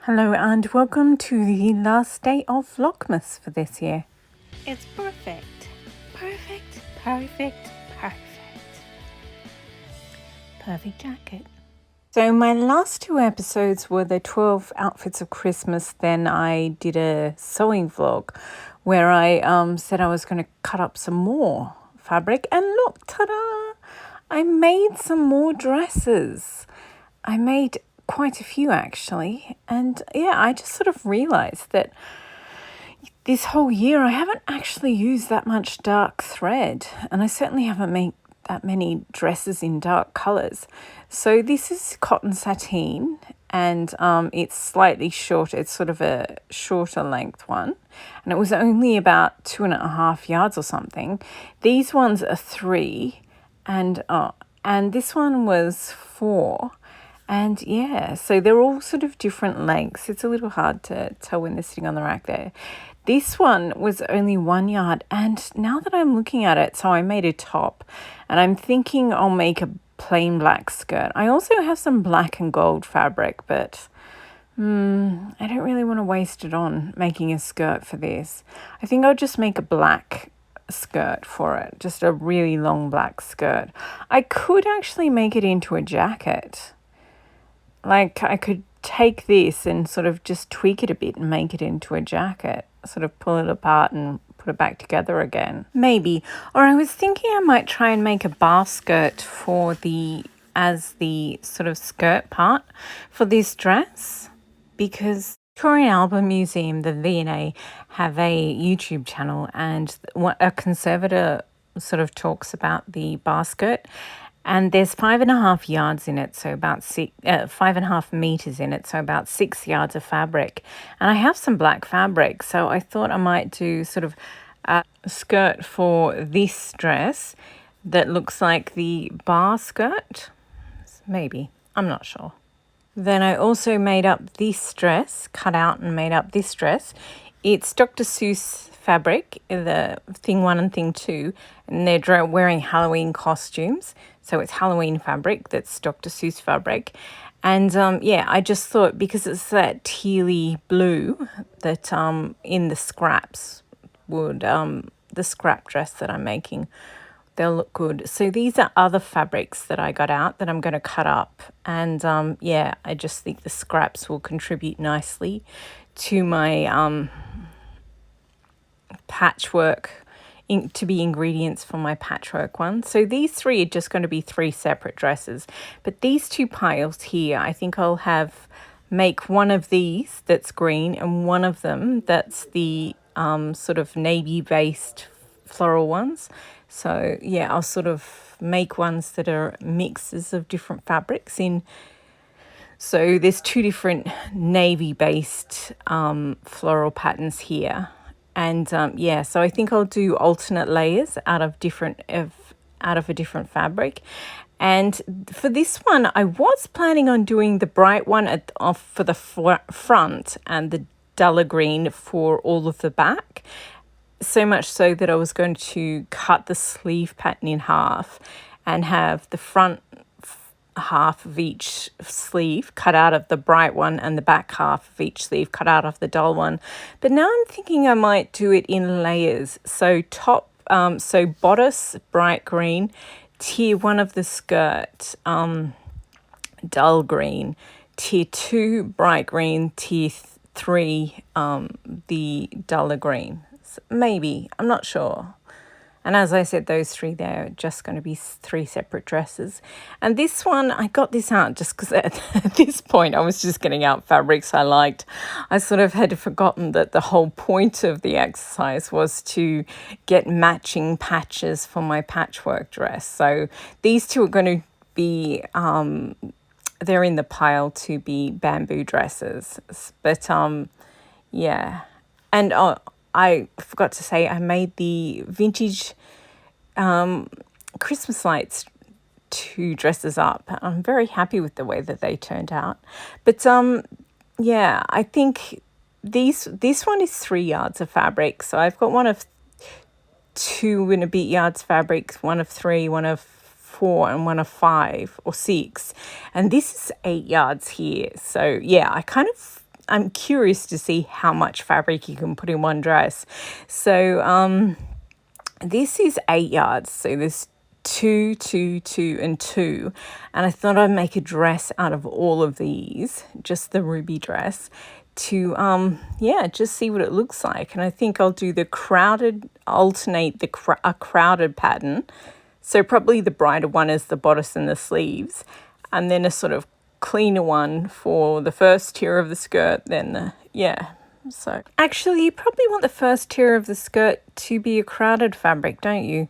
Hello and welcome to the last day of Vlogmas for this year. It's perfect. Perfect, perfect, perfect. Perfect jacket. So my last two episodes were the 12 outfits of Christmas. Then I did a sewing vlog where I said I was going to cut up some more fabric. And look, ta-da! I made some more dresses. I made quite a few actually. And yeah, I just sort of realized that this whole year I haven't actually used that much dark thread, and I certainly haven't made that many dresses in dark colours. So this is cotton sateen, and it's slightly shorter. It's sort of a shorter length one, and it was only about 2.5 yards or something. These ones are 3, and this one was 4. And yeah, so they're all sort of different lengths. It's a little hard to tell when they're sitting on the rack there. This one was only 1 yard. And now that I'm looking at it, so I made a top and I'm thinking I'll make a plain black skirt. I also have some black and gold fabric, but I don't really want to waste it on making a skirt for this. I think I'll just make a black skirt for it, just a really long black skirt. I could actually make it into a jacket. Like, I could take this and sort of just tweak it a bit and make it into a jacket, sort of pull it apart and put it back together again. Maybe. Or I was thinking I might try and make a bar skirt as the sort of skirt part for this dress, because Victorian Album Museum, the V&A, have a YouTube channel, and a conservator sort of talks about the bar skirt. And there's 5.5 yards in it, so about 5.5 meters in it, so about 6 yards of fabric. And I have some black fabric, so I thought I might do sort of a skirt for this dress that looks like the bar skirt. Maybe, I'm not sure. Then I also made up this dress, cut out and made up this dress. It's Dr. Seuss fabric, the thing 1 and thing 2, and they're wearing Halloween costumes. So it's Halloween fabric, that's Dr. Seuss fabric. And yeah, I just thought, because it's that tealy blue that in the scraps would, the scrap dress that I'm making, they'll look good. So these are other fabrics that I got out that I'm going to cut up. And yeah, I just think the scraps will contribute nicely to my patchwork, to be ingredients for my patchwork one. So these 3 are just going to be 3 separate dresses. But these 2 piles here, I think I'll make one of these that's green and one of them that's the sort of navy-based floral ones. So yeah, I'll sort of make ones that are mixes of different fabrics in. So there's 2 different navy-based floral patterns here. And yeah, so I think I'll do alternate layers out of a different fabric. And for this one, I was planning on doing the bright one for the front and the duller green for all of the back. So much so that I was going to cut the sleeve pattern in half and have the front half of each sleeve cut out of the bright one and the back half of each sleeve cut out of the dull one. But now I'm thinking I might do it in layers. So so bodice, bright green, tier 1 of the skirt, dull green, tier 2, bright green, tier 3, the duller green. So maybe, I'm not sure. And as I said, those 3 there are just going to be 3 separate dresses. And this one, I got this out just because at this point I was just getting out fabrics I liked. I sort of had forgotten that the whole point of the exercise was to get matching patches for my patchwork dress. So these 2 are going to be, they're in the pile to be bamboo dresses. But yeah. And I forgot to say, I made the vintage Christmas lights 2 dresses up. I'm very happy with the way that they turned out. But yeah, I think this one is 3 yards of fabric. So I've got one of 2 and a bit yards fabric, one of 3, one of 4, and one of 5 or 6. And this is 8 yards here. So yeah, I kind of I'm curious to see how much fabric you can put in one dress. So this is 8 yards. So there's 2, 2, 2, and 2. And I thought I'd make a dress out of all of these, just the ruby dress, to just see what it looks like. And I think I'll do alternate a crowded pattern. So probably the brighter one is the bodice and the sleeves, and then a sort of cleaner one for the first tier of the skirt, then so actually you probably want the first tier of the skirt to be a crowded fabric, don't you?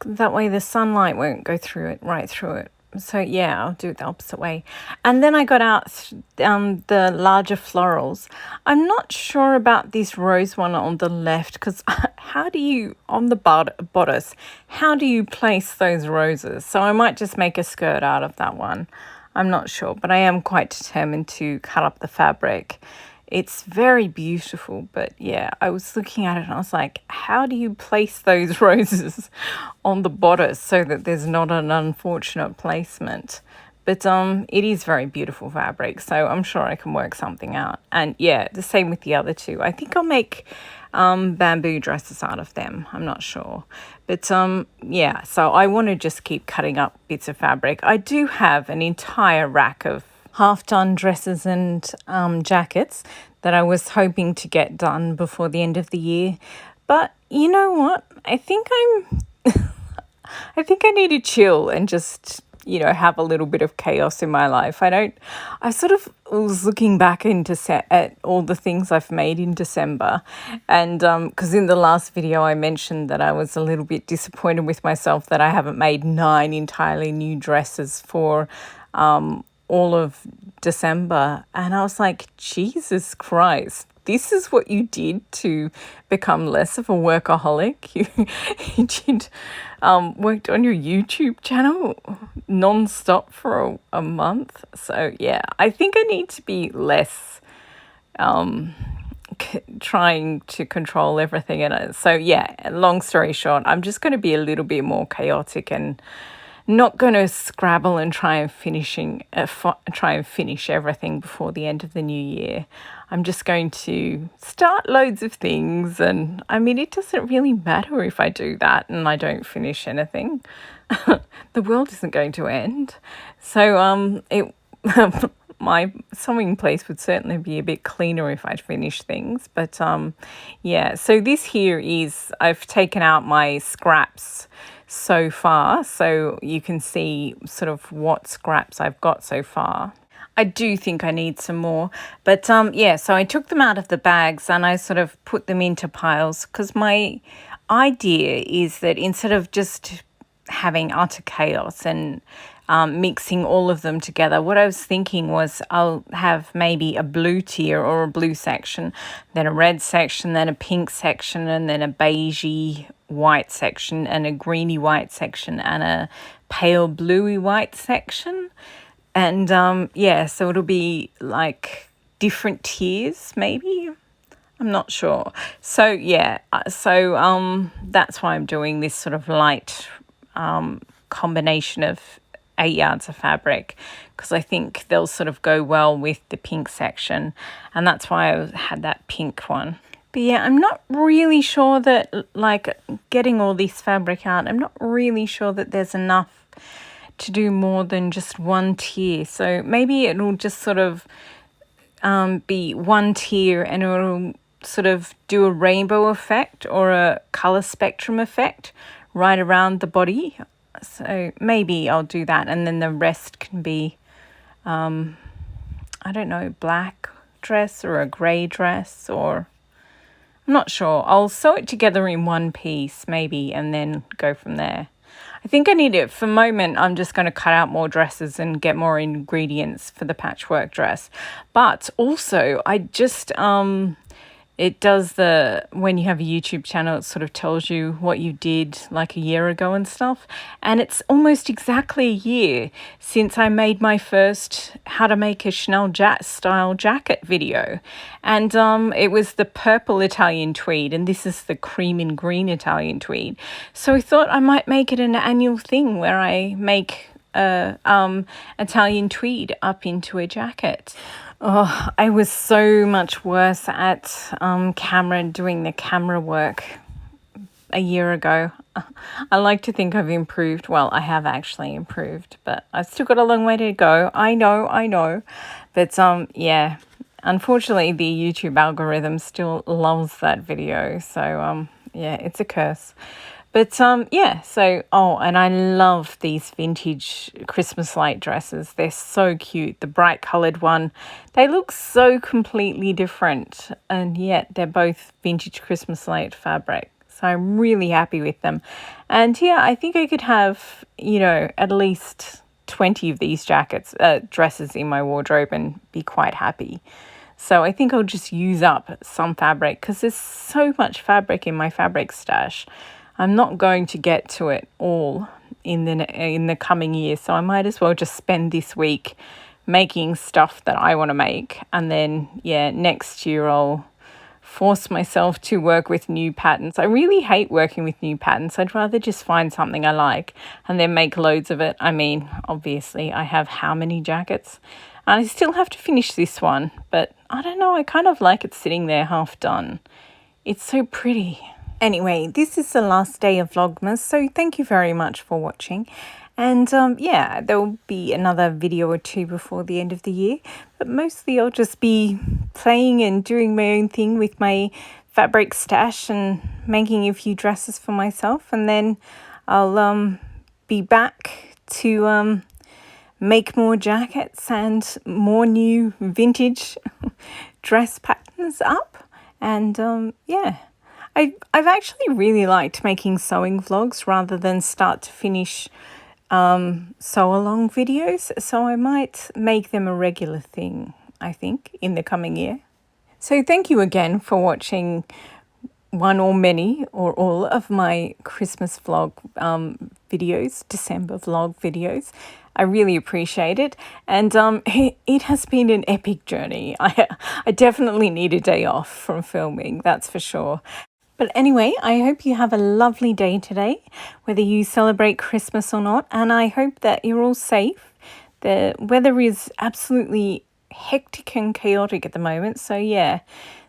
That way the sunlight won't go right through it. So yeah, I'll do it the opposite way. And then I got out the larger florals. I'm not sure about this rose one on the left, because how do you, on the bodice, how do you place those roses? So I might just make a skirt out of that one. I'm not sure, but I am quite determined to cut up the fabric. It's very beautiful, but yeah, I was looking at it and I was like, how do you place those roses on the bodice so that there's not an unfortunate placement? But it is very beautiful fabric, so I'm sure I can work something out. And yeah, the same with the other two. I think I'll make bamboo dresses out of them. I'm not sure. But yeah, so I want to just keep cutting up bits of fabric. I do have an entire rack of half-done dresses and jackets that I was hoping to get done before the end of the year. But you know what? I think I think I need to chill and just, have a little bit of chaos in my life. I sort of was looking back at all the things I've made in December. And because in the last video I mentioned that I was a little bit disappointed with myself that I haven't made 9 entirely new dresses for all of December. And I was like, Jesus Christ, this is what you did to become less of a workaholic? You did worked on your YouTube channel non-stop for a month. So yeah, I think I need to be less trying to control everything. And so yeah, long story short, I'm just going to be a little bit more chaotic and not going to scrabble and try and finish everything before the end of the new year. I'm just going to start loads of things, and I mean, it doesn't really matter if I do that and I don't finish anything. The world isn't going to end. So my sewing place would certainly be a bit cleaner if I'd finish things. But yeah, so this here is, I've taken out my scraps so far, so you can see sort of what scraps I've got so far. I do think I need some more, but yeah, so I took them out of the bags and I sort of put them into piles, because my idea is that instead of just having utter chaos and mixing all of them together, what I was thinking was I'll have maybe a blue tier or a blue section, then a red section, then a pink section, and then a beigey white section, and a greeny white section, and a pale bluey white section. And yeah, so it'll be like different tiers maybe. I'm not sure. So yeah, that's why I'm doing this sort of light combination of 8 yards of fabric, because I think they'll sort of go well with the pink section, and that's why I had that pink one. But yeah, I'm not really sure that, like, getting all this fabric out, I'm not really sure that there's enough to do more than just one tier. So maybe it'll just sort of be one tier, and it'll sort of do a rainbow effect or a color spectrum effect right around the body. So maybe I'll do that, and then the rest can be I don't know, black dress or a grey dress, or I'm not sure. I'll sew it together in one piece maybe, and then go from there. I think I need it for the moment. I'm just going to cut out more dresses and get more ingredients for the patchwork dress. But also, I just it does when you have a YouTube channel, it sort of tells you what you did like a year ago and stuff. And it's almost exactly a year since I made my first how to make a Chanel style jacket video. And it was the purple Italian tweed, and this is the cream and green Italian tweed. So I thought I might make it an annual thing where I make Italian tweed up into a jacket. Oh, I was so much worse at doing the camera work a year ago. I like to think I've improved. Well, I have actually improved, but I've still got a long way to go. I know. But yeah, unfortunately the YouTube algorithm still loves that video. So yeah, it's a curse. But yeah, so and I love these vintage Christmas light dresses. They're so cute. The bright coloured one, they look so completely different, and yet they're both vintage Christmas light fabric. So I'm really happy with them. And yeah, I think I could have, at least 20 of these dresses in my wardrobe and be quite happy. So I think I'll just use up some fabric because there's so much fabric in my fabric stash. I'm not going to get to it all in the coming year, so I might as well just spend this week making stuff that I want to make, and then next year I'll force myself to work with new patterns. I really hate working with new patterns. I'd rather just find something I like and then make loads of it. I mean, obviously I have how many jackets, and I still have to finish this one, but I don't know, I kind of like it sitting there half done. It's so pretty. Anyway, this is the last day of Vlogmas, so thank you very much for watching. And yeah, there will be another video or two before the end of the year, but mostly I'll just be playing and doing my own thing with my fabric stash and making a few dresses for myself, and then I'll be back to make more jackets and more new vintage dress patterns up. And yeah, I've actually really liked making sewing vlogs rather than start to finish sew along videos, so I might make them a regular thing, I think, in the coming year. So thank you again for watching one or many or all of my Christmas vlog videos, December vlog videos. I really appreciate it, and it has been an epic journey. I definitely need a day off from filming, that's for sure. But anyway, I hope you have a lovely day today, whether you celebrate Christmas or not, and I hope that you're all safe. The weather is absolutely hectic and chaotic at the moment, so yeah,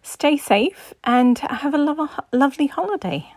stay safe and have a lovely holiday.